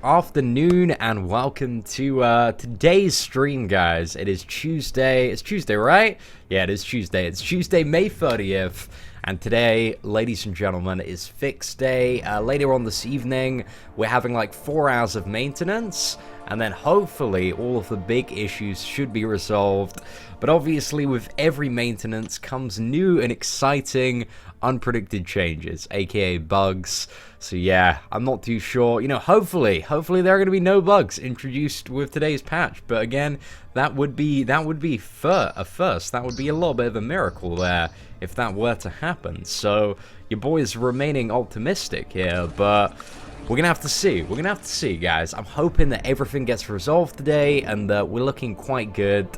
Afternoon and welcome to today's stream, guys. It is Tuesday. It's Tuesday, right? Yeah, it is Tuesday. It's Tuesday, May 30th. And today, ladies and gentlemen, is fix day. Later on this evening, we're having like 4 hours of maintenance. And then hopefully all of the big issues should be resolved. But obviously with every maintenance comes new and exciting unpredicted changes, aka bugs. So yeah, I'm not too sure. You know, hopefully there are going to be no bugs introduced with today's patch. But again, that would be a first. That would be a little bit of a miracle there if that were to happen. So your boy is remaining optimistic here, but we're going to have to see. We're going to have to see, guys. I'm hoping that everything gets resolved today and that we're looking quite good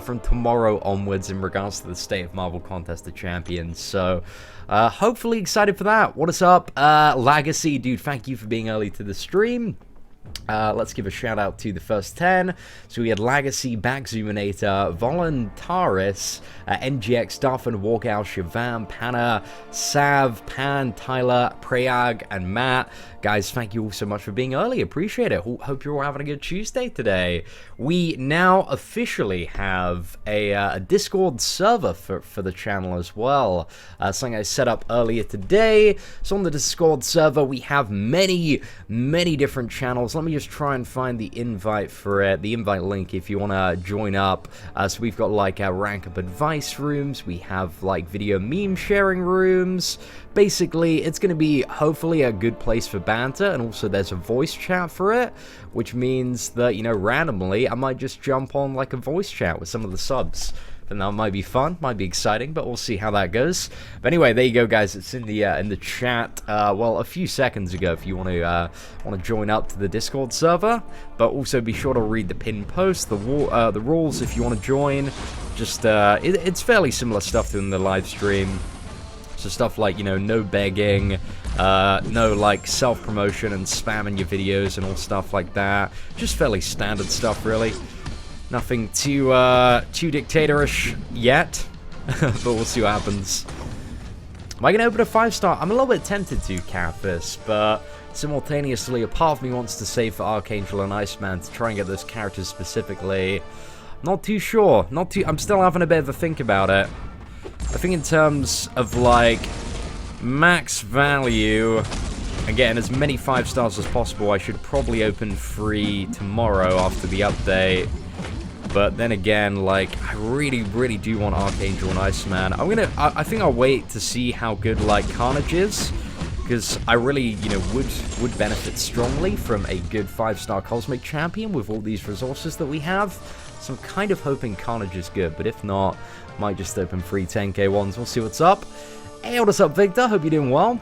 from tomorrow onwards in regards to the State of Marvel Contest of Champions. So hopefully excited for that. What is up, Legacy? Dude, thank you for being early to the stream. Let's give a shout out to the first 10. So we had Legacy, Backzoominator, Voluntaris, NGX, Darfin, Walkout, Shivam, Panna, Sav, Pan, Tyler, Prayag, and Matt. Guys, thank you all so much for being early. Appreciate it. Hope you're all having a good Tuesday today. We now officially have a Discord server for the channel as well. Something I set up earlier today. So on the Discord server, we have many different channels. Let me just try and find the invite for it, the invite link if you want to join up. So we've got like our rank up advice rooms. We have like video meme sharing rooms. Basically, it's going to be hopefully a good place for banter, and also there's a voice chat for it, which means that, you know, randomly I might just jump on like a voice chat with some of the subs. Then that might be fun, might be exciting, but we'll see how that goes. But anyway, there you go, guys. It's in the chat. Well, a few seconds ago, if you want to join up to the Discord server. But also be sure to read the pinned post, the rules if you want to join. Just it's fairly similar stuff to in the live stream. So stuff like, you know, no begging, no like self-promotion and spamming your videos and all stuff like that. Just fairly standard stuff, really. Nothing too dictatorish yet, but we'll see what happens. Am I going to open a 5-star? I'm a little bit tempted to, Cathis, but simultaneously a part of me wants to save for Archangel and Iceman to try and get those characters specifically. Not too sure. I'm still having a bit of a think about it. I think in terms of like max value and getting as many 5 stars as possible, I should probably open free tomorrow after the update. But then again, like, I really do want Archangel and Iceman. I think I'll wait to see how good like Carnage is, because I really, you know, would benefit strongly from a good 5-star Cosmic Champion with all these resources that we have. So I'm kind of hoping Carnage is good, but if not, might just open free 10k ones. We'll see what's up. Hey, what's up, Victor? Hope you're doing well.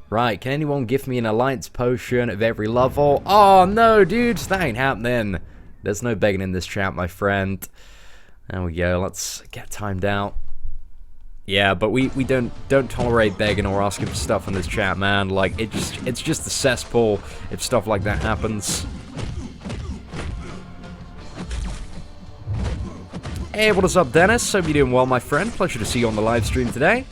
Right, can anyone give me an Alliance Potion of every level? Oh, no, dude, that ain't happening. There's no begging in this chat, my friend. There we go, let's get timed out. Yeah, but we don't tolerate begging or asking for stuff in this chat, man. Like, it's just a cesspool if stuff like that happens. Hey, what is up, Dennis? Hope you're doing well, my friend. Pleasure to see you on the live stream today.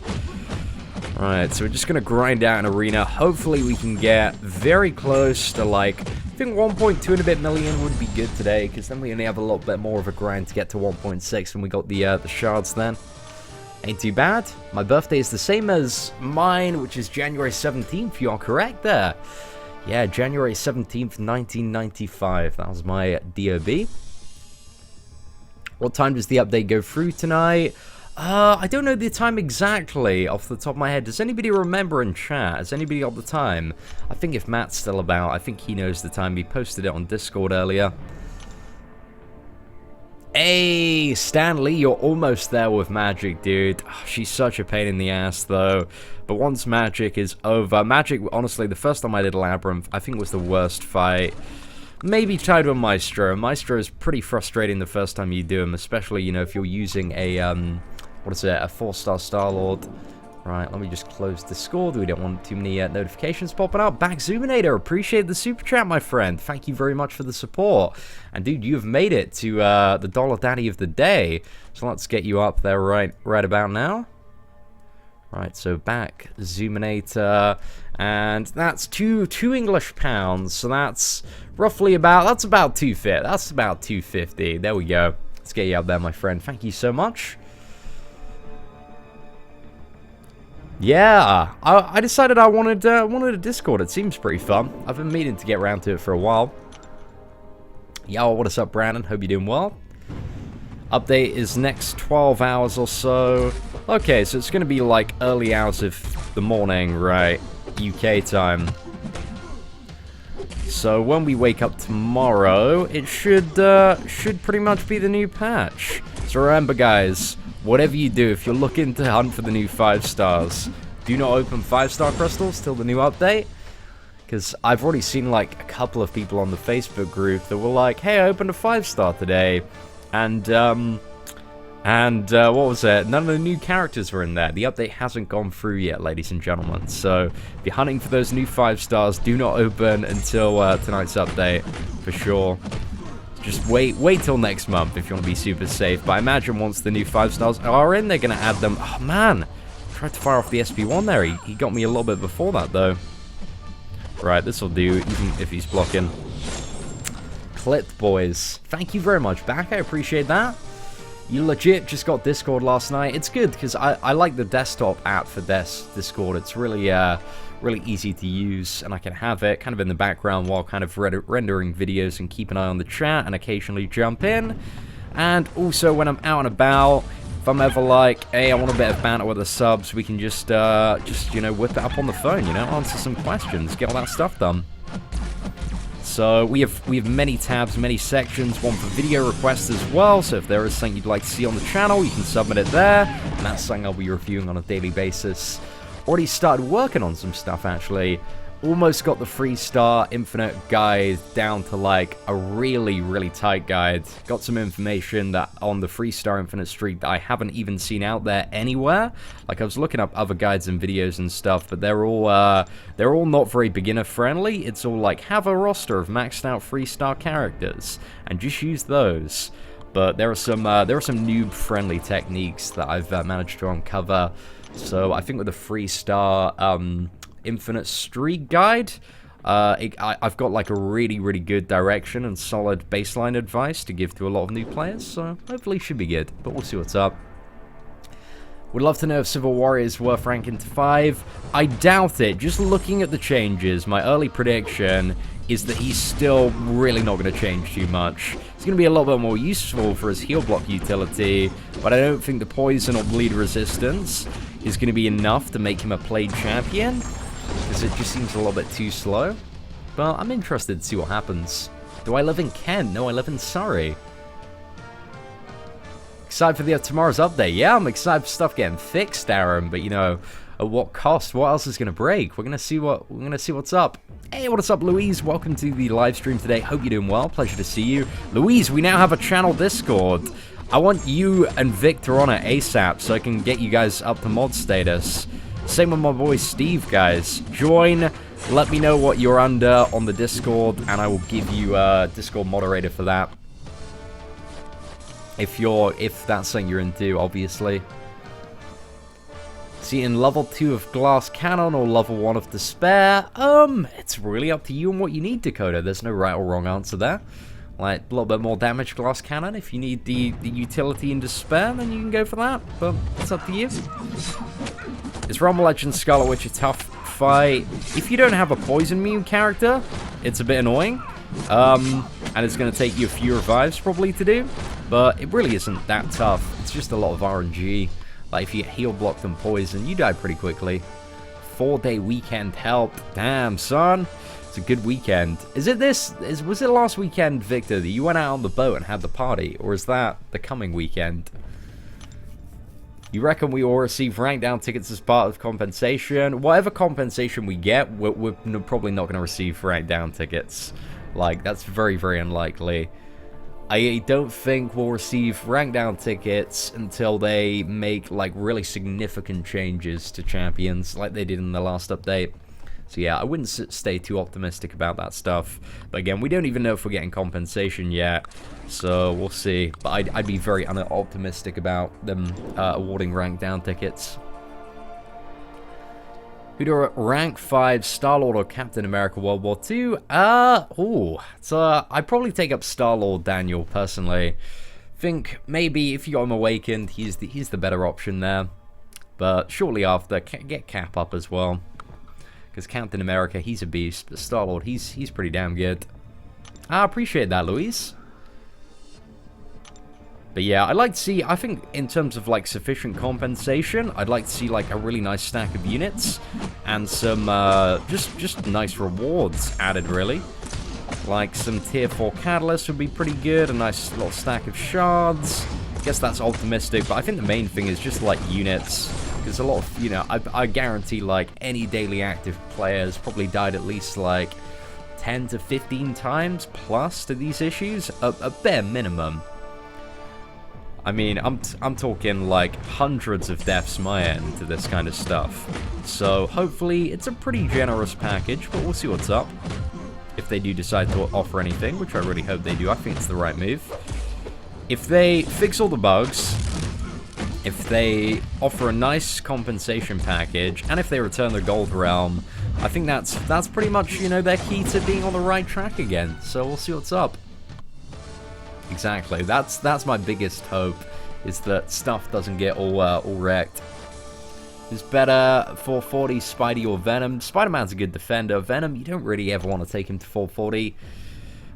Alright, so we're just going to grind out an arena. Hopefully we can get very close to, like, I think 1.2 and a bit million would be good today, because then we only have a little bit more of a grind to get to 1.6 when we got the shards then. Ain't too bad. My birthday is the same as mine, which is January 17th. You are correct there. Yeah, January 17th, 1995. That was my DOB. What time does the update go through tonight? I don't know the time exactly off the top of my head. Does anybody remember in chat? Has anybody got the time? I think if Matt's still about, I think he knows the time. He posted it on Discord earlier. Hey, Stanley, you're almost there with Magic, dude. Oh, she's such a pain in the ass, though. But once Magic is over... Magic, honestly, the first time I did Labyrinth, I think was the worst fight. Maybe tied with Maestro. Maestro is pretty frustrating the first time you do him, especially, you know, if you're using a, what is it, a 4-star Star-Lord. Right, let me just close Discord. We don't want too many notifications popping up. Backzoominator, appreciate the super chat, my friend. Thank you very much for the support. And dude, you've made it to the Dollar Daddy of the day. So let's get you up there right about now. Right, so Backzoominator, And that's two English pounds, so that's roughly about, that's about 250. That's about 250. There we go. Let's get you out there, my friend. Thank you so much. Yeah, I decided I wanted a Discord. It seems pretty fun. I've been meaning to get around to it for a while. Yo, what is up, Brandon? Hope you're doing well. Update is next 12 hours or so. Okay, so it's going to be like early hours of the morning, right? UK time. So when we wake up tomorrow, it should pretty much be the new patch. So remember, guys, whatever you do, if you're looking to hunt for the new 5 stars, do not open 5-star crystals till the new update. Because I've already seen like a couple of people on the Facebook group that were like, hey, I opened a 5-star today. And what was it? None of the new characters were in there. The update hasn't gone through yet, ladies and gentlemen. So if you're hunting for those new 5 stars, do not open until tonight's update, for sure. Just wait till next month if you want to be super safe. But I imagine once the new 5 stars are in, they're going to add them. Oh, man. Tried to fire off the SP1 there. He got me a little bit before that, though. Right, this will do, even if he's blocking. Clipped, boys. Thank you very much, back. I appreciate that. You legit just got Discord last night. It's good, because I like the desktop app for Discord. It's really really easy to use, and I can have it kind of in the background while kind of rendering videos and keep an eye on the chat and occasionally jump in. And also when I'm out and about, if I'm ever like, hey, I want a bit of banter with the subs, we can just you know, whip it up on the phone, you know, answer some questions, get all that stuff done. So we have many tabs, many sections, one for video requests as well, so if there is something you'd like to see on the channel, you can submit it there, and that's something I'll be reviewing on a daily basis. Already started working on some stuff, actually. Almost got the 3-star Infinite guide down to like a really, really tight guide. Got some information that on the 3-star Infinite streak that I haven't even seen out there anywhere. Like I was looking up other guides and videos and stuff, but they're all not very beginner friendly. It's all like have a roster of maxed out 3-star characters and just use those. But there are some noob friendly techniques that I've managed to uncover. So I think with the 3-star Infinite Streak Guide, I've got like a really, really good direction and solid baseline advice to give to a lot of new players, so hopefully should be good, but we'll see what's up. Would love to know if Civil Warrior is worth ranking to 5. I doubt it. Just looking at the changes, my early prediction is that he's still really not going to change too much. He's going to be a little bit more useful for his heal block utility, but I don't think the poison or bleed resistance is going to be enough to make him a played champion, because it just seems a little bit too slow. But I'm interested to see what happens. Do I live in Kent? No, I live in Surrey. Excited for tomorrow's update. Yeah, I'm excited for stuff getting fixed, Aaron, but you know, at what cost? What else is going to break? We're going to see what's up. Hey, what's up, Louise? Welcome to the live stream today. Hope you're doing well. Pleasure to see you. Louise, we now have a channel Discord. I want you and Victor on it ASAP so I can get you guys up to mod status. Same with my boy Steve, guys. Join, let me know what you're under on the Discord, and I will give you a Discord moderator for that. If that's something you're into, obviously. See, in level 2 of Glass Cannon or level 1 of Despair, it's really up to you and what you need, Dakota. There's no right or wrong answer there. Like, a little bit more damage Glass Cannon. If you need the utility in Despair, then you can go for that. But it's up to you. Is Realm Legend Scarlet Witch a tough fight? If you don't have a poison immune character, it's a bit annoying. And it's going to take you a few revives probably to do. But it really isn't that tough. It's just a lot of RNG. Like, if you get heal blocked and poison, you die pretty quickly. 4-day weekend help. Damn, son. It's a good weekend. Was it last weekend, Victor, that you went out on the boat and had the party? Or is that the coming weekend? You reckon we will receive rank down tickets as part of compensation? Whatever compensation we get, we're probably not going to receive rank down tickets. Like, that's very, very unlikely. I don't think we'll receive rank down tickets until they make, like, really significant changes to champions, like they did in the last update. So yeah, I wouldn't stay too optimistic about that stuff. But again, we don't even know if we're getting compensation yet, so we'll see. But I'd be very optimistic about them awarding rank down tickets. Who do rank 5 Star-Lord or Captain America World War II? I'd probably take up Star-Lord, Daniel, personally. Think maybe if you got him awakened, he's the better option there. But shortly after, get Cap up as well. Because Captain America, he's a beast. But Star-Lord, he's pretty damn good. I appreciate that, Luis. But yeah, I'd like to see, I think in terms of like sufficient compensation, I'd like to see like a really nice stack of units and some just nice rewards added, really. Like some tier 4 catalysts would be pretty good, a nice little stack of shards. I guess that's optimistic, but I think the main thing is just like units. Because a lot of, you know, I guarantee like any daily active players probably died at least like 10 to 15 times plus to these issues, a bare minimum. I mean, I'm talking like hundreds of deaths my end to this kind of stuff. So hopefully it's a pretty generous package, but we'll see what's up. If they do decide to offer anything, which I really hope they do, I think it's the right move. If they fix all the bugs, if they offer a nice compensation package, and if they return the Gold Realm, I think that's pretty much, you know, their key to being on the right track again. So we'll see what's up. Exactly. That's my biggest hope, is that stuff doesn't get all wrecked. It's better 440 Spidey or Venom. Spider-Man's a good defender. Venom, you don't really ever want to take him to 440.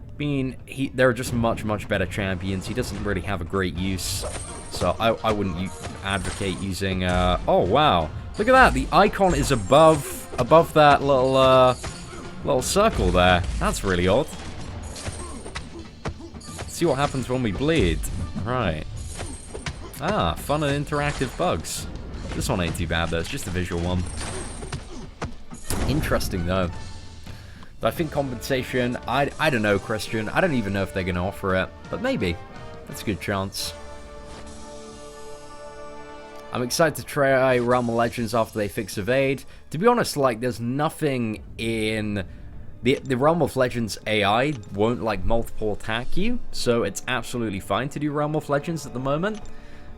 I mean, there are just much better champions. He doesn't really have a great use, so I wouldn't advocate using. Oh wow, look at that! The icon is above that little circle there. That's really odd. See what happens when we bleed. Right. Ah, fun and interactive bugs. This one ain't too bad though, it's just a visual one. Interesting though. But I think compensation, I don't know, Christian. I don't even know if they're going to offer it, but maybe. That's a good chance. I'm excited to try Realm of Legends after they fix Evade. To be honest, like, there's nothing in... The Realm of Legends AI won't, like, multiple attack you, so it's absolutely fine to do Realm of Legends at the moment.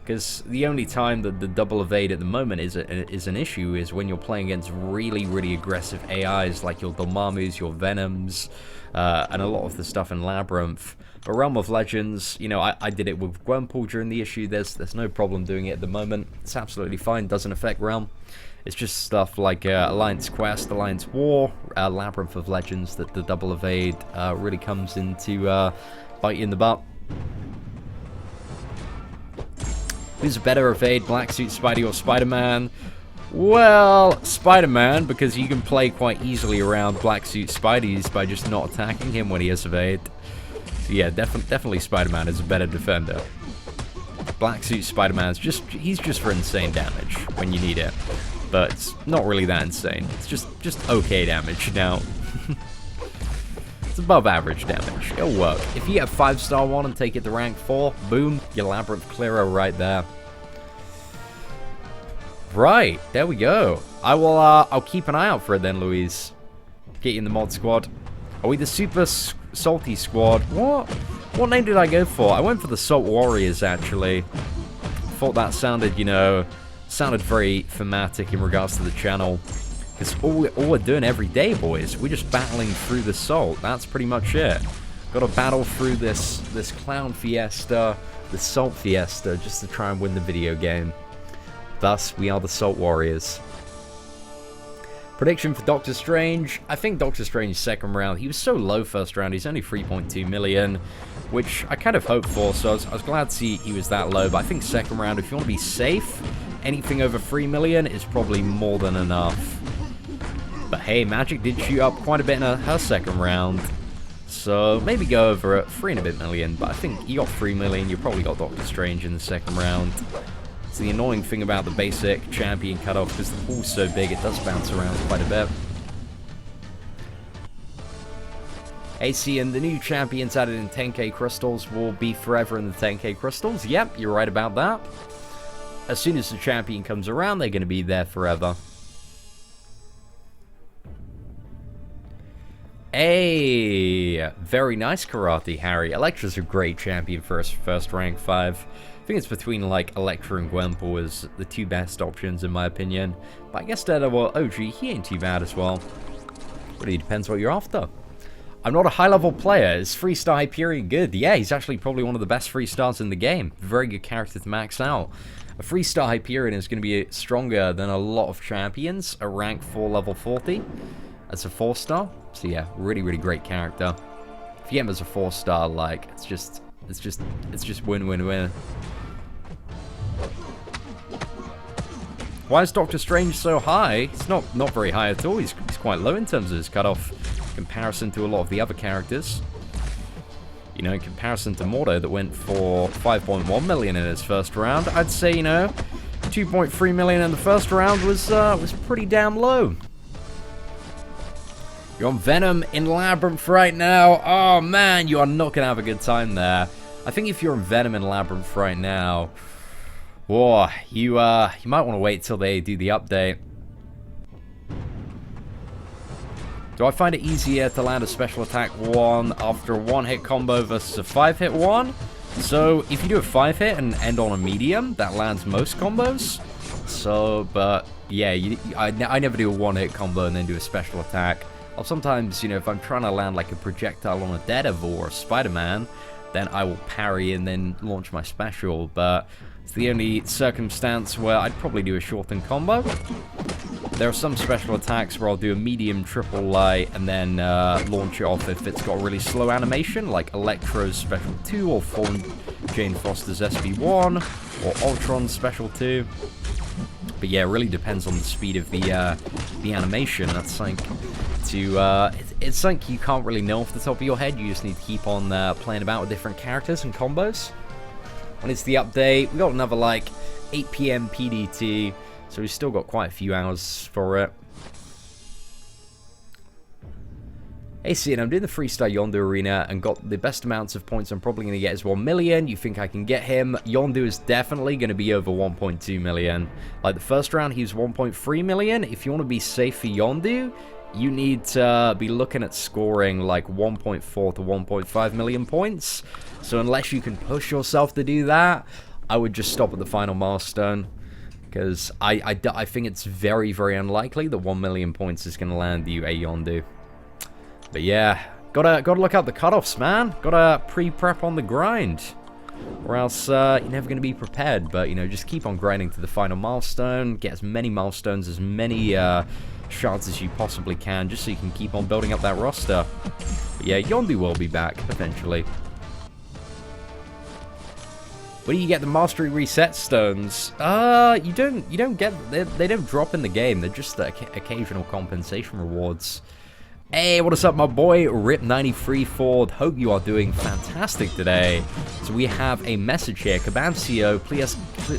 Because the only time that the double evade at the moment is an issue is when you're playing against really aggressive AIs like your Dormammu's, your Venoms, and a lot of the stuff in Labyrinth. But Realm of Legends, you know, I did it with Gwenpool during the issue. There's no problem doing it at the moment. It's absolutely fine. Doesn't affect Realm. It's just stuff like Alliance Quest, Alliance War, Labyrinth of Legends that the double evade really comes into bite you in the butt. Who's a better evade, Black Suit Spidey or Spider-Man? Well, Spider-Man, because you can play quite easily around Black Suit Spidey's by just not attacking him when he has evade. So yeah, definitely Spider-Man is a better defender. Black Suit Spider-Man's he's just for insane damage when you need it. But it's not really that insane. It's just okay damage. Now, it's above average damage. It'll work. If you get a 5-star one and take it to rank 4, boom, your Labyrinth clearer right there. Right, there we go. I'll keep an eye out for it then, Louise. Get you in the mod squad. Are we the Super Salty Squad? What name did I go for? I went for the Salt Warriors, actually. Thought that sounded, you know, very thematic in regards to the channel. Because all we're doing every day, boys, we're just battling through the salt. That's pretty much it. Got to battle through this clown fiesta, the salt fiesta, just to try and win the video game. Thus, we are the Salt Warriors. Prediction for Doctor Strange. I think Doctor Strange's second round, he was so low first round, he's only 3.2 million, which I kind of hoped for, so I was glad to see he was that low, but I think second round, if you want to be safe, anything over 3 million is probably more than enough. But hey, Magic did shoot up quite a bit in her second round, so maybe go over at 3 and a bit million, but I think you got 3 million, you probably got Doctor Strange in the second round. It's the annoying thing about the basic champion cutoff, because the pool's so big, it does bounce around quite a bit. AC, and the new champions added in 10k crystals will be forever in the 10k crystals. Yep, you're right about that. As soon as the champion comes around, they're going to be there forever. Hey, very nice Karate Harry. Elektra's a great champion for first rank 5. I think it's between, like, Electra and Gwenpool as the two best options, in my opinion. But I guess Daredevil OG, he ain't too bad as well. Really depends what you're after. I'm not a high-level player. Is 3-star Hyperion good? Yeah, he's actually probably one of the best 3-stars in the game. Very good character to max out. A 3-star Hyperion is going to be stronger than a lot of champions at rank 4 level 40 as a 4-star. So yeah, really, really great character. If you get him as a 4-star, like, it's just win-win-win. Why is Doctor Strange so high? It's not very high at all. He's quite low in terms of his cutoff in comparison to a lot of the other characters. You know, in comparison to Mordo that went for 5.1 million in his first round, I'd say, you know, 2.3 million in the first round was pretty damn low. You're on Venom in Labyrinth right now. Oh man, you are not gonna have a good time there. I think if you're on Venom in Labyrinth right now, whoa, you might want to wait till they do the update. Do I find it easier to land a special attack 1 after a 1-hit combo versus a 5-hit 1? So, if you do a 5-hit and end on a medium, that lands most combos. So, but, yeah, I never do a 1-hit combo and then do a special attack. Or sometimes, you know, if I'm trying to land like a projectile on a Daredevil or a Spider-Man, then I will parry and then launch my special. But it's the only circumstance where I'd probably do a shortened combo. There are some special attacks where I'll do a medium triple light and then launch it off if it's got a really slow animation, like Electro's Special 2 or Jane Foster's SB1 or Ultron's Special 2. But yeah, it really depends on the speed of the animation. That's something it's something you can't really know off the top of your head. You just need to keep on playing about with different characters and combos. When it's the update, we got another like 8 PM PDT. So we've still got quite a few hours for it. Hey, Cian, I'm doing the 3-star Yondu arena and got the best amounts of points I'm probably going to get is 1 million. You think I can get him? Yondu is definitely going to be over 1.2 million. Like the first round, he was 1.3 million. If you want to be safe for Yondu, you need to be looking at scoring like 1.4 to 1.5 million points. So unless you can push yourself to do that, I would just stop at the final milestone. Because I think it's very, very unlikely that 1 million points is going to land you a Yondu. But yeah, gotta look out the cutoffs, man. Gotta pre-prep on the grind. Or else you're never going to be prepared. But, you know, just keep on grinding to the final milestone. Get as many milestones, as many shards as you possibly can. Just so you can keep on building up that roster. But yeah, Yondu will be back eventually. Where do you get the mastery reset stones? You don't get, they don't drop in the game. They're just the occasional compensation rewards. Hey, what is up, my boy? Rip93 Ford. Hope you are doing fantastic today. So we have a message here. Kabamcio,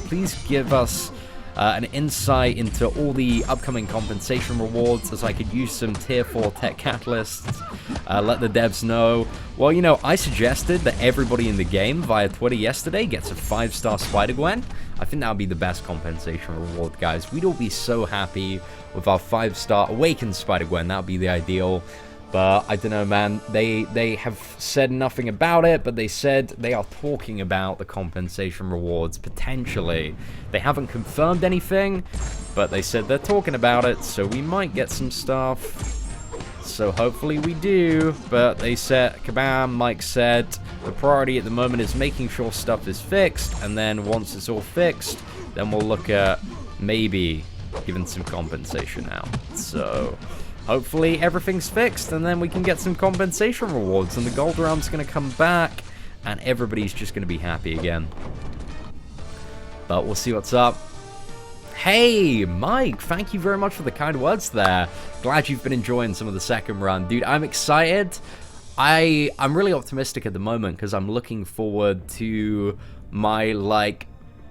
please give us an insight into all the upcoming compensation rewards, as I could use some tier 4 tech catalysts. Let the devs know. Well, you know, I suggested that everybody in the game via Twitter yesterday gets a 5-star Spider-Gwen. I think that would be the best compensation reward, guys. We'd all be so happy with our 5-star Awakened Spider-Gwen. That would be the ideal. But I don't know, man. They have said nothing about it, but they said they are talking about the compensation rewards, potentially. They haven't confirmed anything, but they said they're talking about it, so we might get some stuff. So hopefully we do. But they said, Kabam, Mike said, the priority at the moment is making sure stuff is fixed, and then once it's all fixed, then we'll look at maybe giving some compensation out. So hopefully everything's fixed, and then we can get some compensation rewards, and the gold realm's going to come back, and everybody's just going to be happy again. But we'll see what's up. Hey, Mike, thank you very much for the kind words there. Glad you've been enjoying some of the second run. Dude, I'm excited. I'm really optimistic at the moment, because I'm looking forward to my, like,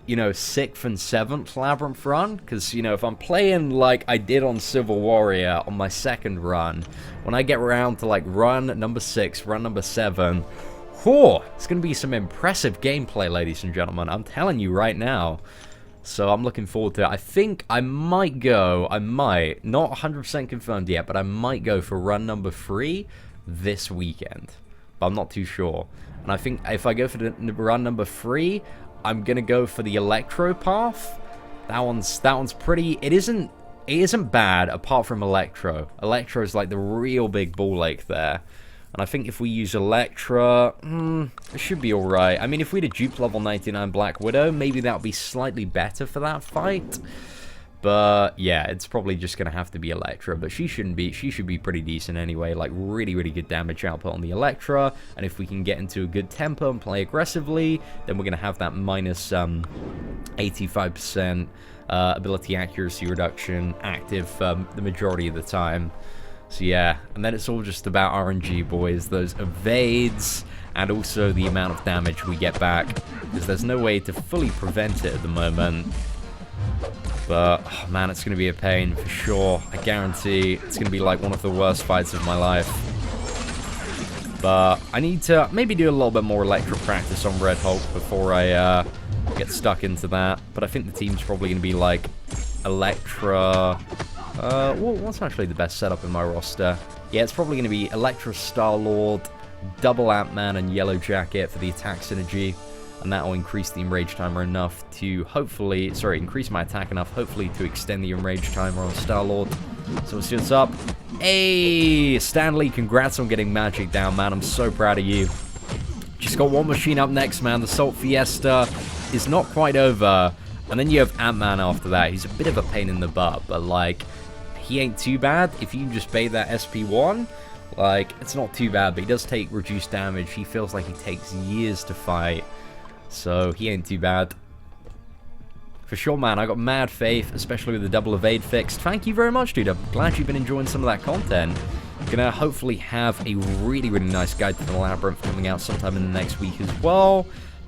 you know, 6th and 7th Labyrinth run, because, you know, if I'm playing like I did on Civil Warrior on my second run, when I get around to, like, run number 6, run number 7, whew, it's going to be some impressive gameplay, ladies and gentlemen. I'm telling you right now. So I'm looking forward to it. I think I might, not 100% confirmed yet, but I might go for run number 3 this weekend. But I'm not too sure. And I think if I go for the run number 3, I'm gonna go for the Electro path. That one's pretty. It isn't bad apart from Electro. Electro is like the real big ball lake there. And I think if we use Electra, it should be alright. I mean, if we had a dupe level 99 Black Widow, maybe that would be slightly better for that fight. But yeah, it's probably just going to have to be Electra. But she should be pretty decent anyway. Like, really, really good damage output on the Electra. And if we can get into a good tempo and play aggressively, then we're going to have that minus 85% ability accuracy reduction active the majority of the time. So yeah, and then it's all just about RNG, boys. Those evades and also the amount of damage we get back, because there's no way to fully prevent it at the moment. But, oh man, it's going to be a pain for sure. I guarantee it's going to be like one of the worst fights of my life. But I need to maybe do a little bit more Electro practice on Red Hulk before I get stuck into that. But I think the team's probably going to be like Electra... what's actually the best setup in my roster? Yeah, it's probably going to be Electra, Star-Lord, double Ant-Man, and Yellow Jacket for the attack synergy. And that will increase the enrage timer enough to hopefully... Sorry, increase my attack enough, hopefully, to extend the enrage timer on Star-Lord. So let's see what's up. Hey, Stanley, congrats on getting Magic down, man. I'm so proud of you. Just got one machine up next, man. The Salt Fiesta is not quite over. And then you have Ant-Man after that. He's a bit of a pain in the butt, but, like... He ain't too bad. If you can just bait that SP1, like, it's not too bad, but he does take reduced damage. He feels like he takes years to fight, so he ain't too bad. For sure, man, I got mad faith, especially with the double evade fixed. Thank you very much, dude. I'm glad you've been enjoying some of that content. Gonna hopefully have a really, really nice guide to the Labyrinth coming out sometime in the next week as well.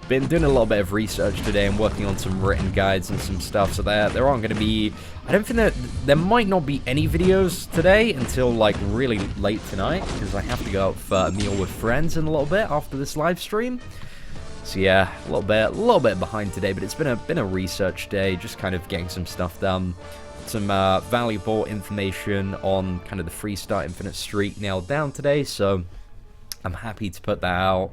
Been doing a little bit of research today and working on some written guides and some stuff, so there aren't going to be... I don't think that... There might not be any videos today until, like, really late tonight, because I have to go out for a meal with friends in a little bit after this live stream. So yeah, a little bit behind today, but it's been a research day, just kind of getting some stuff done. Some valuable information on kind of the Freestart Infinite streak nailed down today, so I'm happy to put that out.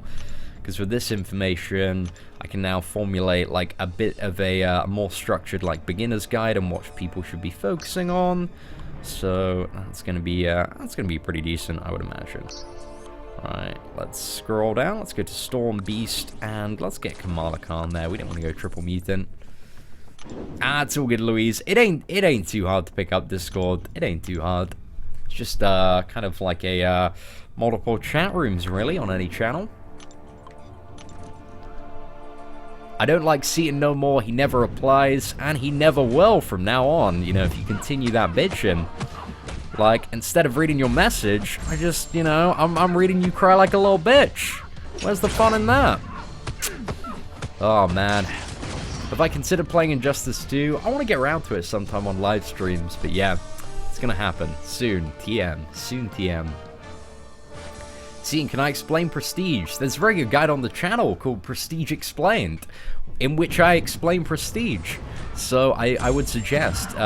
Because with this information, I can now formulate like a bit of a more structured like beginner's guide on what people should be focusing on. So that's gonna be pretty decent, I would imagine. Alright, let's scroll down. Let's go to Storm Beast and let's get Kamala Khan there. We don't want to go triple mutant. It's all good, Louise. It ain't too hard to pick up Discord. It ain't too hard. It's just kind of like a multiple chat rooms really on any channel. I don't like Seaton no more, he never replies, and he never will from now on, you know, if you continue that bitching. Like, instead of reading your message, I just, you know, I'm reading you cry like a little bitch. Where's the fun in that? Oh, man. Have I considered playing Injustice 2? I want to get around to it sometime on live streams, but yeah, it's gonna happen. Soon, TM. Soon, TM. Seeing, can I explain Prestige? There's a very good guide on the channel called Prestige Explained, in which I explain Prestige. So I would suggest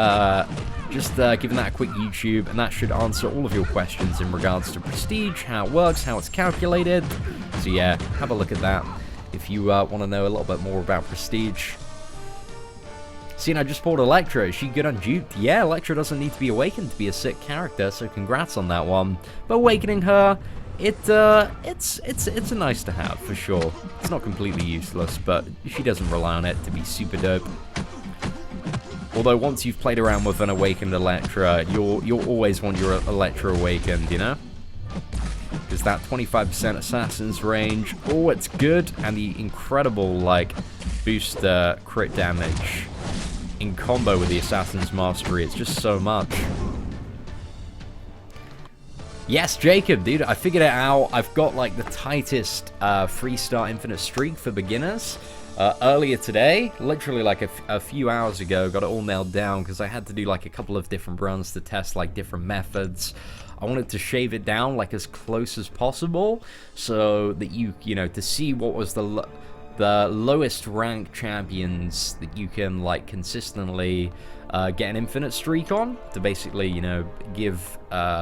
just giving that a quick YouTube, and that should answer all of your questions in regards to Prestige, how it works, how it's calculated. So yeah, have a look at that if you want to know a little bit more about Prestige. Seeing, I just bought Electra. Is she good on duped? Yeah, Electra doesn't need to be awakened to be a sick character, so congrats on that one. But awakening her... It's a nice to have, for sure. It's not completely useless, but she doesn't rely on it to be super dope. Although once you've played around with an awakened Electra, you'll always want your Electra awakened, you know? Because that 25% Assassin's range, oh, it's good, and the incredible, like, boost crit damage in combo with the Assassin's Mastery, it's just so much. Yes, Jacob, dude, I figured it out. I've got, like, the tightest Freestart Infinite streak for beginners. Earlier today, literally, like, a few hours ago, got it all nailed down because I had to do, like, a couple of different runs to test, like, different methods. I wanted to shave it down, like, as close as possible so that you know, to see what was the the lowest ranked champions that you can, like, consistently get an infinite streak on, to basically, you know, give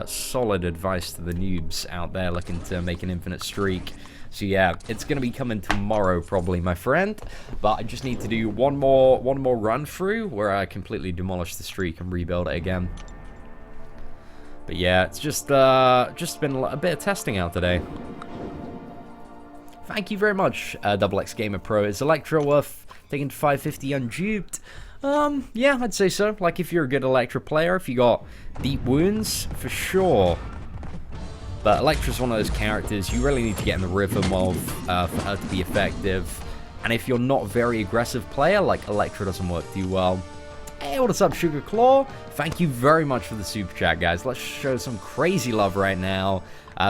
solid advice to the noobs out there looking to make an infinite streak. So yeah, it's gonna be coming tomorrow probably, my friend. But I just need to do one more run through where I completely demolish the streak and rebuild it again. But yeah, it's just been a bit of testing out today. Thank you very much, Double X Gamer Pro. Is Electra worth taking to 550 unduped? Yeah, I'd say so. Like, if you're a good Electra player, if you got deep wounds, for sure. But Electra's one of those characters you really need to get in the rhythm of for her to be effective. And if you're not a very aggressive player, like, Electra doesn't work too well. Hey, what's up, Sugar Claw? Thank you very much for the super chat, guys. Let's show some crazy love right now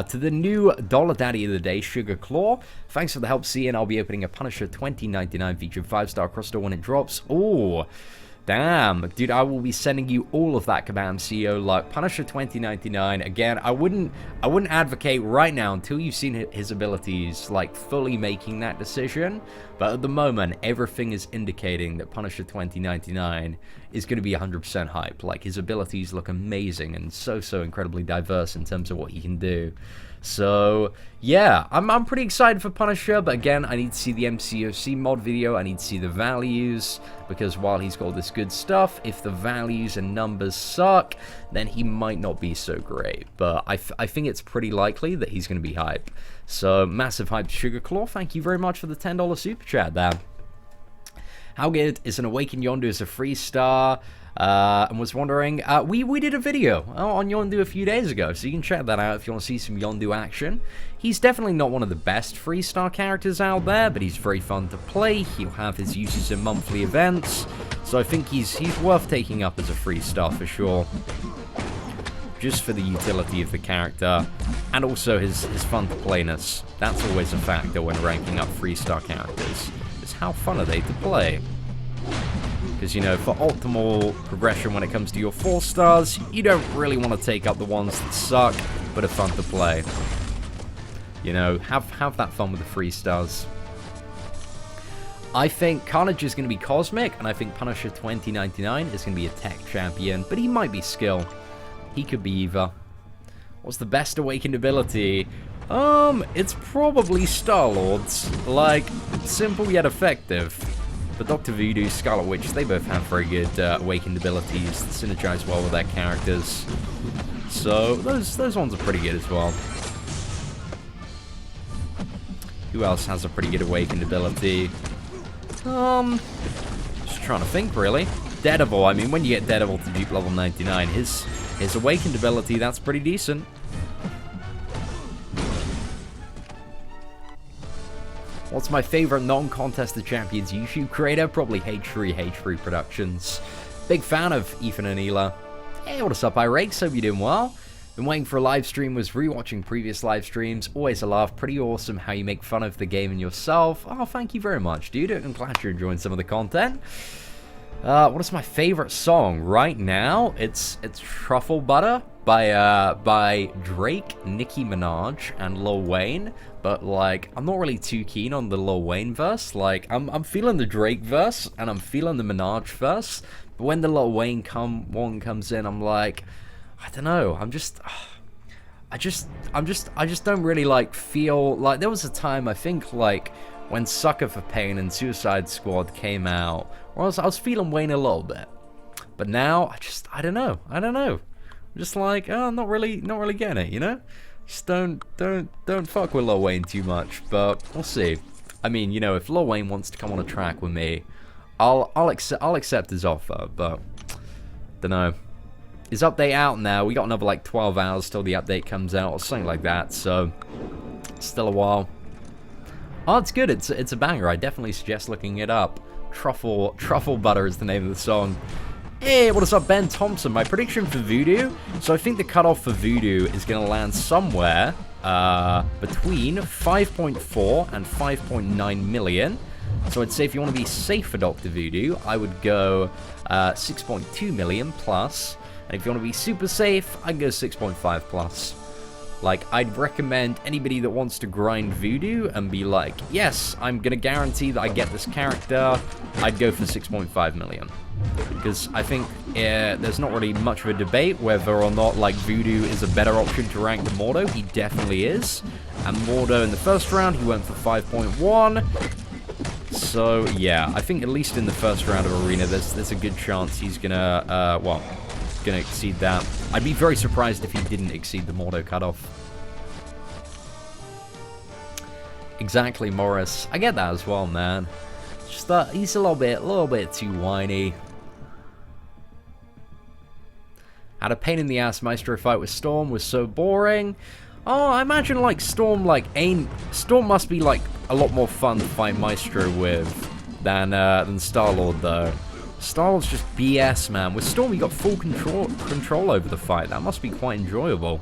to the new Dollar Daddy of the Day, Sugar Claw. Thanks for the help, Cian. I'll be opening a Punisher 2099 featured 5-star cross-store when it drops. Oh, damn. Dude, I will be sending you all of that Kabam CEO luck. Punisher 2099. Again, I wouldn't advocate right now until you've seen his abilities, like, fully making that decision. But at the moment, everything is indicating that Punisher 2099 is going to be 100% hype. Like, his abilities look amazing and so incredibly diverse in terms of what he can do. So, yeah, I'm pretty excited for Punisher, but again, I need to see the MCOC mod video, I need to see the values, because while he's got all this good stuff, if the values and numbers suck, then he might not be so great. But I think it's pretty likely that he's going to be hype. So, massive hype to Sugar Claw. Thank you very much for the $10 super chat there. How good is an Awakened Yondu as a free star? And was wondering, we did a video on Yondu a few days ago, so you can check that out if you want to see some Yondu action. He's definitely not one of the best free-star characters out there, but he's very fun to play. He'll have his uses in monthly events, so I think he's worth taking up as a free-star for sure. Just for the utility of the character, and also his fun to playness. That's always a factor when ranking up free-star characters, is how fun are they to play. Because, you know, for optimal progression when it comes to your 4 stars, you don't really want to take up the ones that suck, but are fun to play. You know, have that fun with the 3 stars. I think Carnage is going to be Cosmic, and I think Punisher 2099 is going to be a tech champion, but he might be skill. He could be either. What's the best awakened ability? It's probably Star-Lord's. Like, simple yet effective. But Dr. Voodoo, Scarlet Witch, they both have very good awakened abilities that synergize well with their characters. So, those ones are pretty good as well. Who else has a pretty good awakened ability? Just trying to think, really. Daredevil, I mean, when you get Daredevil to dupe level 99, his awakened ability, that's pretty decent. What's my favorite non-contested Champions YouTube creator? Probably H3 Productions. Big fan of Ethan and Ela. Hey, what's up, Irakes? Hope you're doing well. Been waiting for a live stream, was rewatching previous live streams. Always a laugh. Pretty awesome how you make fun of the game and yourself. Oh, thank you very much, dude. I'm glad you're enjoying some of the content. What is my favorite song right now? It's Truffle Butter by Drake, Nicki Minaj, and Lil Wayne. But, like, I'm not really too keen on the Lil Wayne verse. Like, I'm feeling the Drake verse, and I'm feeling the Minaj verse. But when the Lil Wayne one comes in, I'm like, I don't know. I just don't really, like, feel like there was a time, I think, like, when Sucker for Pain and Suicide Squad came out, where I was feeling Wayne a little bit. But now, I don't know. I'm just like, oh, I'm not really getting it, you know? Just don't fuck with Lil Wayne too much, but we'll see. I mean, you know, if Lil Wayne wants to come on a track with me, I'll accept his offer, but don't know. Is update out now? We got another like 12 hours till the update comes out or something like that, so still a while. Oh, it's good. It's a banger. I definitely suggest looking it up. Truffle Butter is the name of the song. Hey, what is up, Ben Thompson? My prediction for Voodoo. So I think the cutoff for Voodoo is going to land somewhere between 5.4 and 5.9 million. So I'd say if you want to be safe for Dr. Voodoo, I would go 6.2 million plus. And if you want to be super safe, I'd go 6.5 plus. Like, I'd recommend anybody that wants to grind Voodoo and be like, yes, I'm gonna guarantee that I get this character, I'd go for 6.5 million. Because I think there's not really much of a debate whether or not, like, Voodoo is a better option to rank than Mordo. He definitely is. And Mordo in the first round, he went for 5.1. So, yeah, I think at least in the first round of Arena, there's a good chance he's gonna, gonna exceed that. I'd be very surprised if he didn't exceed the Mordo cutoff. Exactly, Morris. I get that as well, man. Just that he's a little bit too whiny. Had a pain in the ass Maestro fight with Storm, was so boring. Oh, I imagine like Storm must be like a lot more fun to fight Maestro with than Star-Lord though. Star-Lord's just BS, man. With Storm, you got full control over the fight. That must be quite enjoyable.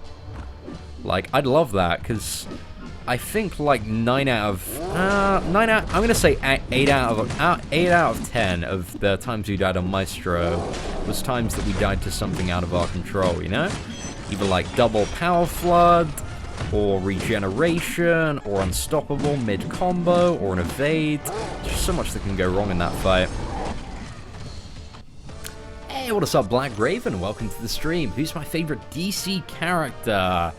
Like, I'd love that, because I think like I'm gonna say 8 out of 10 of the times we died on Maestro was times that we died to something out of our control, you know? Either like double power flood, or regeneration, or unstoppable mid-combo, or an evade. There's just so much that can go wrong in that fight. Hey, what is up, Black Raven? Welcome to the stream. Who's my favorite DC character?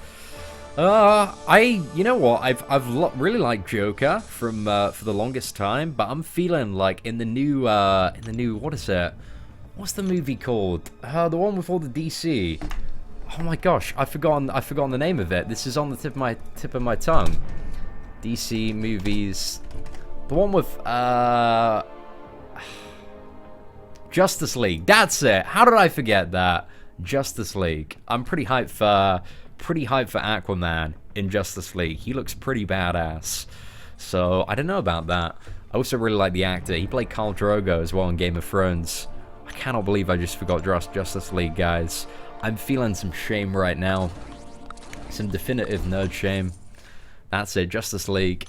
You know what? I've really liked Joker from for the longest time, but I'm feeling like in the new what is it? What's the movie called? The one with all the DC. Oh my gosh, I've forgotten the name of it. This is on the tip of my tongue. DC movies. The one with Justice League. That's it. How did I forget that? Justice League. I'm pretty hyped for Aquaman in Justice League. He looks pretty badass. So I don't know about that. I also really like the actor. He played Khal Drogo as well in Game of Thrones. I cannot believe I just forgot Justice League, guys. I'm feeling some shame right now. Some definitive nerd shame. That's it, Justice League.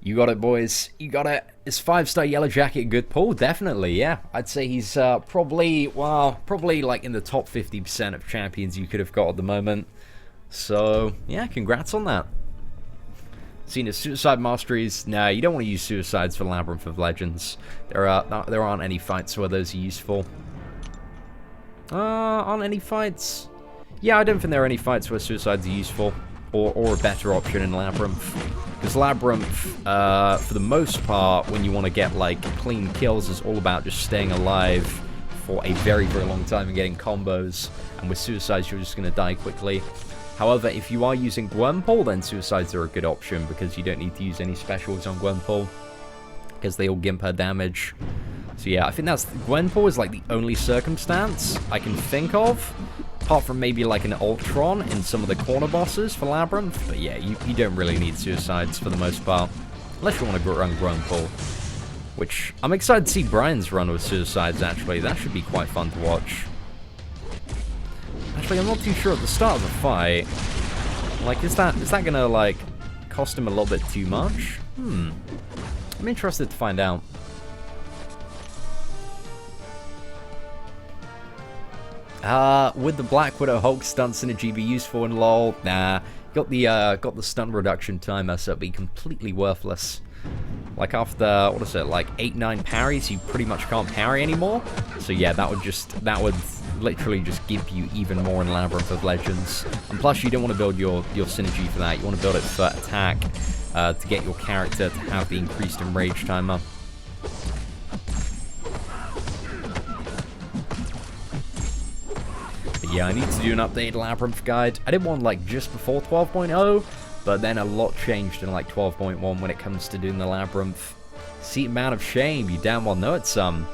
You got it, boys. You got it. Is 5-star Yellow Jacket a good pull? Definitely, yeah. I'd say he's probably like in the top 50% of champions you could have got at the moment. So, yeah, congrats on that. Seen as Suicide Masteries? Nah, you don't want to use Suicides for Labyrinth of Legends. There aren't any fights where those are useful. Aren't any fights? Yeah, I don't think there are any fights where Suicides are useful. Or a better option in Labyrinth. Because Labyrinth, for the most part, when you want to get, like, clean kills, is all about just staying alive for a very, very long time and getting combos. And with Suicides, you're just going to die quickly. However, if you are using Gwenpool, then Suicides are a good option, because you don't need to use any specials on Gwenpool. Because they all gimp her damage. So yeah, I think Gwenpool is, like, the only circumstance I can think of. Apart from maybe like an Ultron in some of the corner bosses for Labyrinth. But yeah, you don't really need Suicides for the most part. Unless you want to run Gwenpool. Which, I'm excited to see Brian's run with Suicides, actually. That should be quite fun to watch. Actually, I'm not too sure at the start of the fight. Like, is that gonna, like, cost him a little bit too much? I'm interested to find out. Would the Black Widow Hulk stunt synergy be useful in LoL? Nah. Got the stun reduction timer, so it'd be completely worthless. Like after, what is it, like 8-9 parries, you pretty much can't parry anymore. So yeah, that would literally just give you even more in Labyrinth of Legends. And plus, you don't want to build your synergy for that. You want to build it for attack to get your character to have the increased enrage timer. Yeah, I need to do an updated Labyrinth guide. I did one like just before 12.0, but then a lot changed in like 12.1 when it comes to doing the Labyrinth. Seat Man of Shame, you damn well know it's some.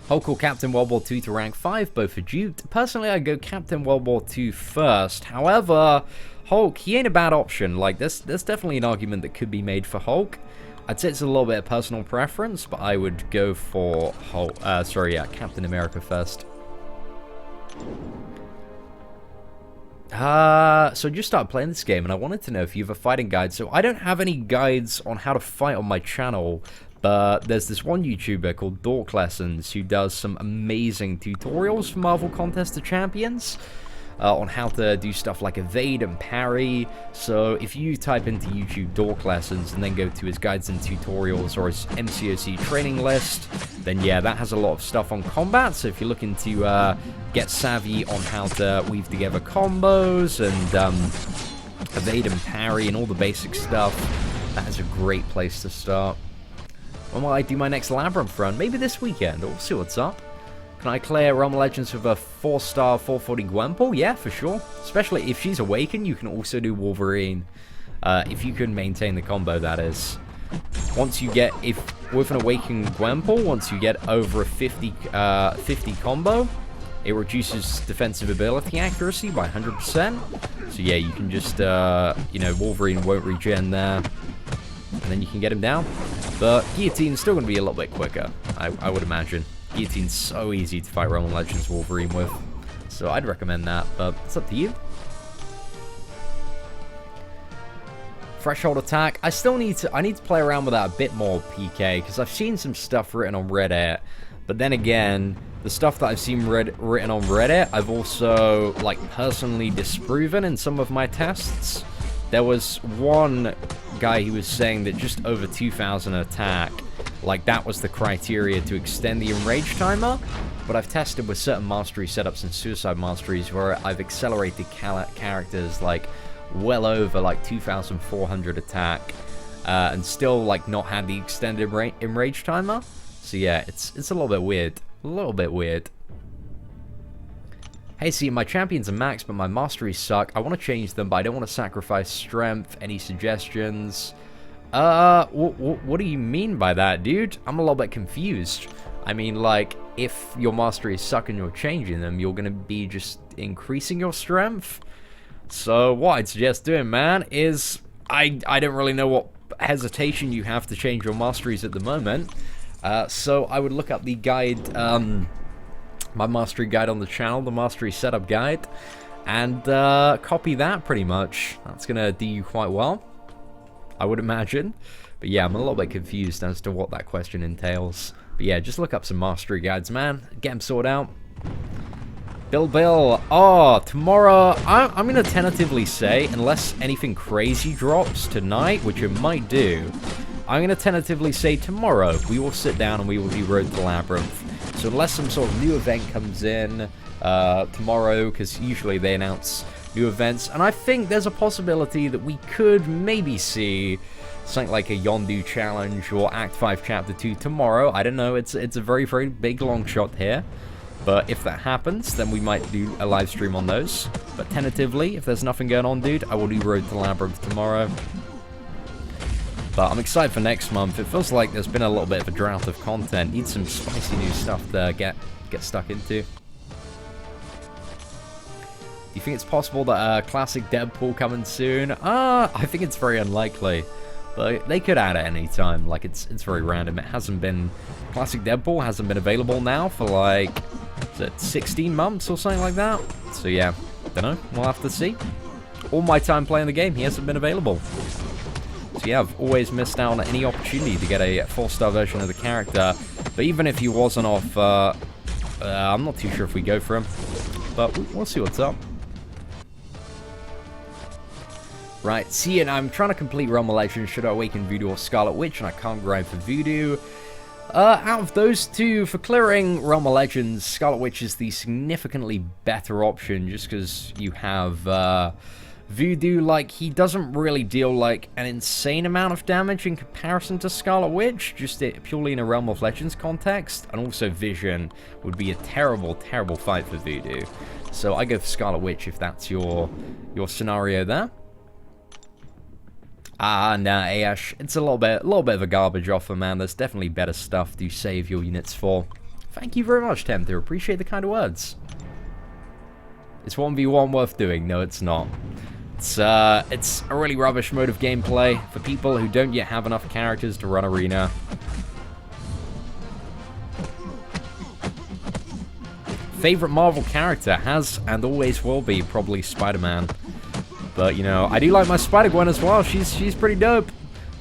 Hulk or Captain World War II to rank 5, both are duped. Personally, I'd go Captain World War II first. However, Hulk, he ain't a bad option. Like, there's definitely an argument that could be made for Hulk. I'd say it's a little bit of personal preference, but I would go for Hulk. Captain America first. So I just started playing this game, and I wanted to know if you have a fighting guide. So I don't have any guides on how to fight on my channel, but there's this one YouTuber called Dork Lessons who does some amazing tutorials for Marvel Contest of Champions. on how to do stuff like evade and parry. So if you type into YouTube Dork Lessons and then go to his guides and tutorials or his MCOC training list, then yeah, that has a lot of stuff on combat. So if you're looking to get savvy on how to weave together combos and evade and parry and all the basic stuff, that is a great place to start. When will I do my next Labyrinth run? Maybe this weekend. We'll see what's up. Can I clear Realm of Legends with a 4-star 440 Gwenpool? Yeah, for sure. Especially if she's awakened, you can also do Wolverine. If you can maintain the combo, that is. Once you get, with an awakened Gwenpool, once you get over a 50 combo, it reduces defensive ability accuracy by 100%. So yeah, you can just, you know, Wolverine won't regen there. And then you can get him down. But Guillotine's still going to be a little bit quicker, I would imagine. Guillotine's so easy to fight Realm of Legends Wolverine with. So I'd recommend that, but it's up to you. Threshold attack. I need to play around with that a bit more, PK, because I've seen some stuff written on Reddit. But then again, the stuff that I've seen written on Reddit, I've also, like, personally disproven in some of my tests. There was one guy who was saying that just over 2,000 attack, like, that was the criteria to extend the enrage timer. But I've tested with certain mastery setups and suicide masteries where I've accelerated characters, like, well over, like, 2,400 attack, and still, like, not had the extended enrage timer. So yeah, it's a little bit weird. A little bit weird. Hey, see, my champions are max, but my masteries suck. I want to change them, but I don't want to sacrifice strength. Any suggestions? What do you mean by that, dude? I'm a little bit confused. I mean, like, if your masteries suck and you're changing them, you're going to be just increasing your strength. So what I'd suggest doing, man, is I don't really know what hesitation you have to change your masteries at the moment. So I would look up the guide, my mastery guide on the channel, the mastery setup guide, and copy that pretty much. That's going to do you quite well, I would imagine. But yeah, I'm a little bit confused as to what that question entails. But yeah, just look up some mastery guides, man. Get them sorted out. Bill. Oh, tomorrow, I'm going to tentatively say, unless anything crazy drops tonight, which it might do, I'm going to tentatively say tomorrow we will sit down and we will do Road to Labyrinth. So unless some sort of new event comes in tomorrow, because usually they announce new events, and I think there's a possibility that we could maybe see something like a Yondu challenge or Act 5 Chapter 2 tomorrow. I don't know, it's a very, very big long shot here. But if that happens, then we might do a live stream on those. But tentatively, if there's nothing going on, dude, I will do Road to Labyrinth tomorrow. But I'm excited for next month. It feels like there's been a little bit of a drought of content. Need some spicy new stuff to get stuck into. Do you think it's possible that classic Deadpool coming soon? I think it's very unlikely. But they could add it any time. Like, it's very random. It hasn't been... Classic Deadpool hasn't been available now for, like... Is it 16 months or something like that? So, yeah. Don't know. We'll have to see. All my time playing the game, he hasn't been available. So, yeah, I've always missed out on any opportunity to get a 4-star version of the character. But even if he wasn't off... I'm not too sure if we go for him. But we'll see what's up. Right, see, and I'm trying to complete Realm of Legends, Should I Awaken Voodoo or Scarlet Witch, and I can't grind for Voodoo. Out of those two, for clearing Realm of Legends, Scarlet Witch is the significantly better option, just because you have Voodoo. Like, he doesn't really deal, like, an insane amount of damage in comparison to Scarlet Witch, just purely in a Realm of Legends context, and also Vision would be a terrible, terrible fight for Voodoo. So I go for Scarlet Witch if that's your scenario there. Nah, Ash, it's a little bit of a garbage offer, man. There's definitely better stuff to save your units for. Thank you very much, Tempter. Appreciate the kind words. Is 1v1 worth doing? No, it's not. It's a really rubbish mode of gameplay for people who don't yet have enough characters to run Arena. Favorite Marvel character has and always will be probably Spider-Man. But, you know, I do like my Spider-Gwen as well. She's pretty dope.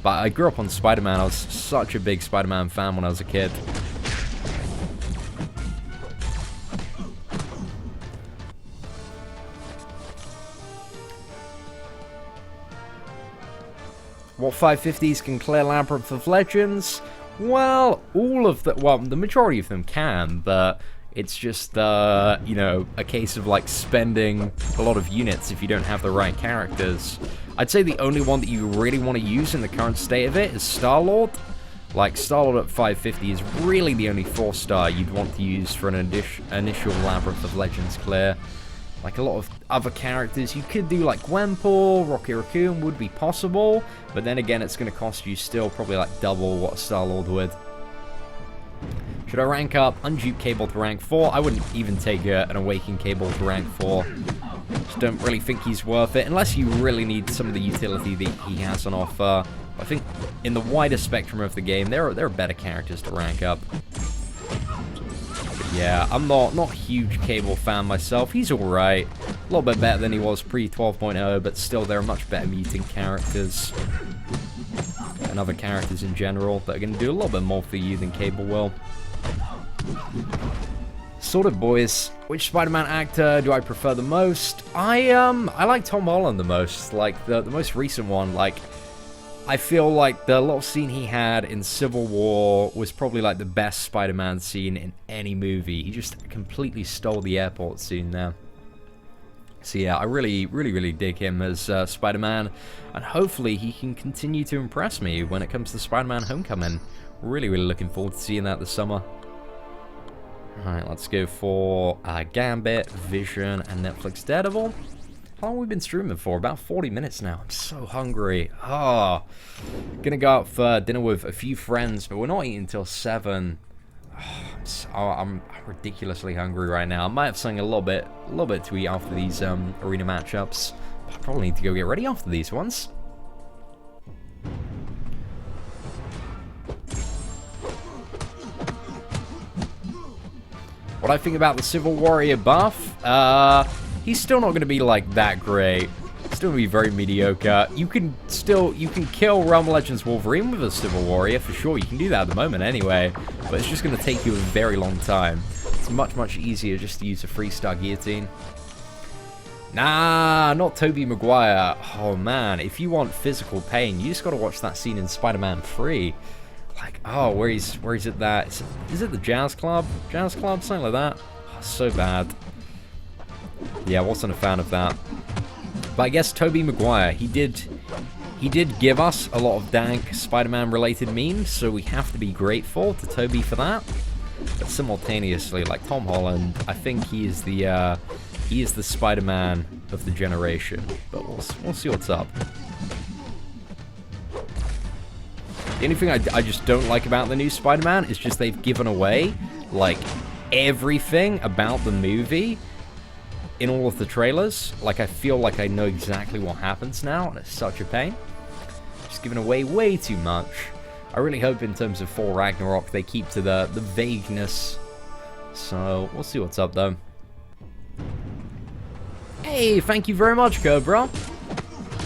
But I grew up on Spider-Man. I was such a big Spider-Man fan when I was a kid. What 550s can clear Labyrinth of Legends? Well, the majority of them can, but it's just, you know, a case of, like, spending a lot of units if you don't have the right characters. I'd say the only one that you really want to use in the current state of it is Star-Lord. Like, Star-Lord at 550 is really the only 4-star you'd want to use for an initial Labyrinth of Legends clear. Like, a lot of other characters, you could do, like, Gwenpool, Rocky Raccoon would be possible, but then again, it's going to cost you still probably, like, double what Star-Lord would. Should I rank up Undupe Cable to rank 4? I wouldn't even take an Awakened Cable to rank 4. Just don't really think he's worth it, unless you really need some of the utility that he has on offer. I think in the wider spectrum of the game, there are better characters to rank up. Yeah, I'm not a huge Cable fan myself. He's alright. A little bit better than he was pre-12.0, but still there are much better mutant characters. And other characters in general that are going to do a little bit more for you than Cable will. Sorted, boys. Which Spider-Man actor do I prefer the most? I like Tom Holland the most. Like, the most recent one, like, I feel like the little scene he had in Civil War was probably like the best Spider-Man scene in any movie. He just completely stole the airport scene there. So yeah, I really dig him as Spider-Man, and hopefully he can continue to impress me when it comes to Spider-Man Homecoming. Really looking forward to seeing that this summer. Alright, let's go for Gambit, Vision, and Netflix Daredevil. How long have we been streaming for? About 40 minutes now. I'm so hungry. Oh, gonna go out for dinner with a few friends, but we're not eating until 7. I'm ridiculously hungry right now. I might have something a little bit to eat after these arena matchups. But I probably need to go get ready after these ones. What I think about the Civil Warrior buff? He's still not going to be like that great. Still going to be very mediocre. You can kill Realm Legends Wolverine with a Civil Warrior for sure. You can do that at the moment anyway, but it's just going to take you a very long time. It's much easier just to use a 3-star guillotine. Nah, not Tobey Maguire. Oh man, if you want physical pain, you just got to watch that scene in Spider-Man 3. Like, oh, where he's at that? Is it the Jazz Club? Jazz Club, something like that. Oh, so bad. Yeah, I wasn't a fan of that. But I guess Tobey Maguire, he did give us a lot of dank Spider-Man related memes, so we have to be grateful to Tobey for that. But simultaneously, like Tom Holland, I think he is the Spider-Man of the generation. But we'll see what's up. The only thing I just don't like about the new Spider-Man is just they've given away, like, everything about the movie in all of the trailers. Like, I feel like I know exactly what happens now, and it's such a pain. Just giving away way too much. I really hope in terms of Thor Ragnarok they keep to the vagueness. So, we'll see what's up, though. Hey, thank you very much, Cobra.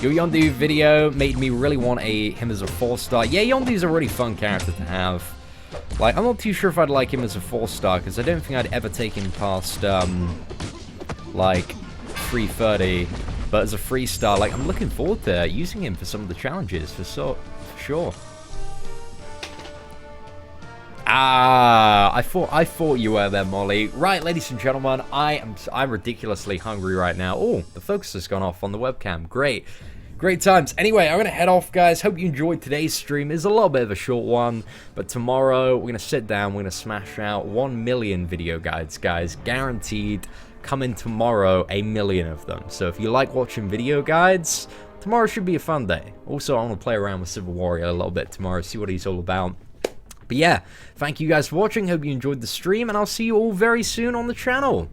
Your Yondu video made me really want him as a 4-star. Yeah, Yondu's a really fun character to have. Like, I'm not too sure if I'd like him as a 4-star, because I don't think I'd ever take him past, like, 330. But as a 3-star, like, I'm looking forward to using him for some of the challenges, for sure. Ah, I thought you were there, Molly. Right, ladies and gentlemen, I'm ridiculously hungry right now. Oh, the focus has gone off on the webcam. Great. Great times. Anyway, I'm going to head off, guys. Hope you enjoyed today's stream. It's a little bit of a short one, but tomorrow we're going to sit down. We're going to smash out 1 million video guides, guys. Guaranteed. Coming tomorrow, 1 million of them. So if you like watching video guides, tomorrow should be a fun day. Also, I want to play around with Civil Warrior a little bit tomorrow, see what he's all about. But yeah, thank you guys for watching. Hope you enjoyed the stream, and I'll see you all very soon on the channel.